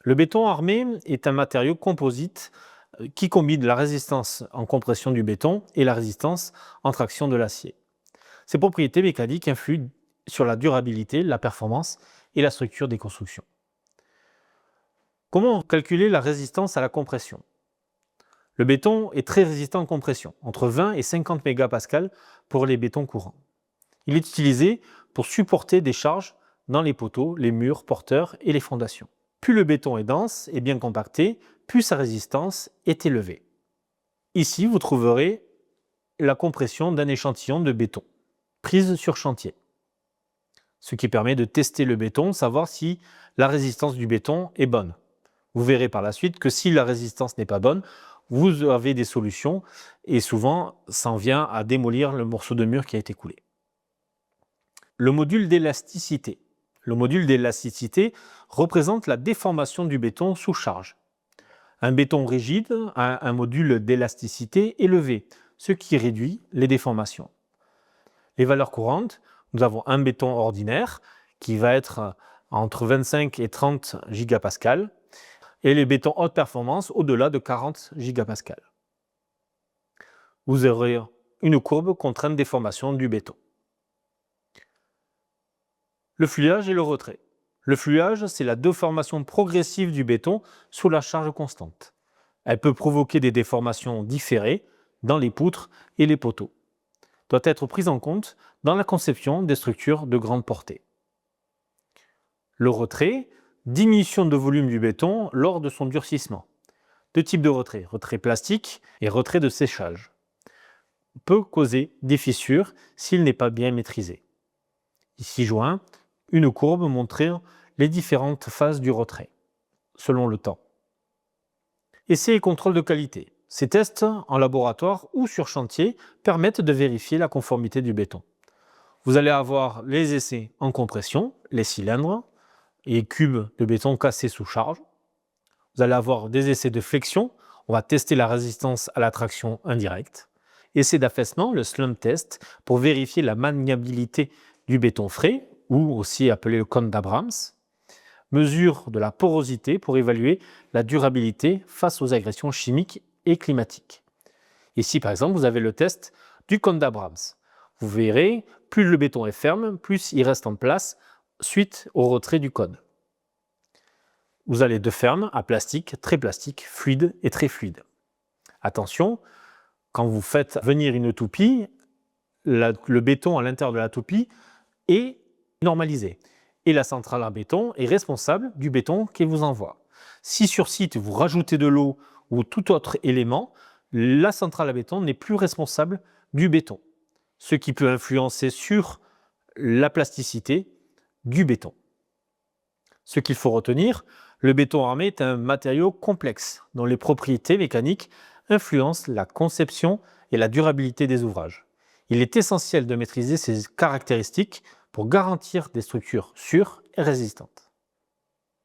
Le béton armé est un matériau composite qui combine la résistance en compression du béton et la résistance en traction de l'acier. Ces propriétés mécaniques influent sur la durabilité, la performance et la structure des constructions. Comment calculer la résistance à la compression? Le béton est très résistant en compression, entre 20 et 50 mégapascales pour les bétons courants. Il est utilisé pour supporter des charges dans les poteaux, les murs porteurs et les fondations. Plus le béton est dense et bien compacté, plus sa résistance est élevée. Ici, vous trouverez la compression d'un échantillon de béton, prise sur chantier. Ce qui permet de tester le béton, savoir si la résistance du béton est bonne. Vous verrez par la suite que si la résistance n'est pas bonne, vous avez des solutions et souvent, ça en vient à démolir le morceau de mur qui a été coulé. Le module d'élasticité. Le module d'élasticité représente la déformation du béton sous charge. Un béton rigide a un module d'élasticité élevé, ce qui réduit les déformations. Les valeurs courantes, nous avons un béton ordinaire qui va être entre 25 et 30 gigapascales et les bétons haute performance au-delà de 40 gigapascales. Vous aurez une courbe contrainte déformation du béton. Le fluage et le retrait. Le fluage, c'est la déformation progressive du béton sous la charge constante. Elle peut provoquer des déformations différées dans les poutres et les poteaux. Doit être prise en compte dans la conception des structures de grande portée. Le retrait, diminution de volume du béton lors de son durcissement. Deux types de retrait, retrait plastique et retrait de séchage. Peut causer des fissures s'il n'est pas bien maîtrisé. Ici joint une courbe montrant les différentes phases du retrait, selon le temps. Essais et contrôle de qualité. Ces tests en laboratoire ou sur chantier permettent de vérifier la conformité du béton. Vous allez avoir les essais en compression, les cylindres et cubes de béton cassés sous charge. Vous allez avoir des essais de flexion, on va tester la résistance à la traction indirecte. Essai d'affaissement, le slump test, pour vérifier la maniabilité du béton frais, ou aussi appelé le cône d'Abrams. Mesure de la porosité pour évaluer la durabilité face aux agressions chimiques et climatiques. Ici, par exemple, vous avez le test du cône d'Abrams. Vous verrez, plus le béton est ferme, plus il reste en place suite au retrait du cône. Vous allez de ferme à plastique, fluide et très fluide. Attention, quand vous faites venir une toupie, le béton à l'intérieur de la toupie est normalisé. Et la centrale à béton est responsable du béton qu'elle vous envoie. Si sur site vous rajoutez de l'eau ou tout autre élément, la centrale à béton n'est plus responsable du béton, ce qui peut influencer sur la plasticité du béton. Ce qu'il faut retenir, le béton armé est un matériau complexe dont les propriétés mécaniques influencent la conception et la durabilité des ouvrages. Il est essentiel de maîtriser ces caractéristiques pour garantir des structures sûres et résistantes.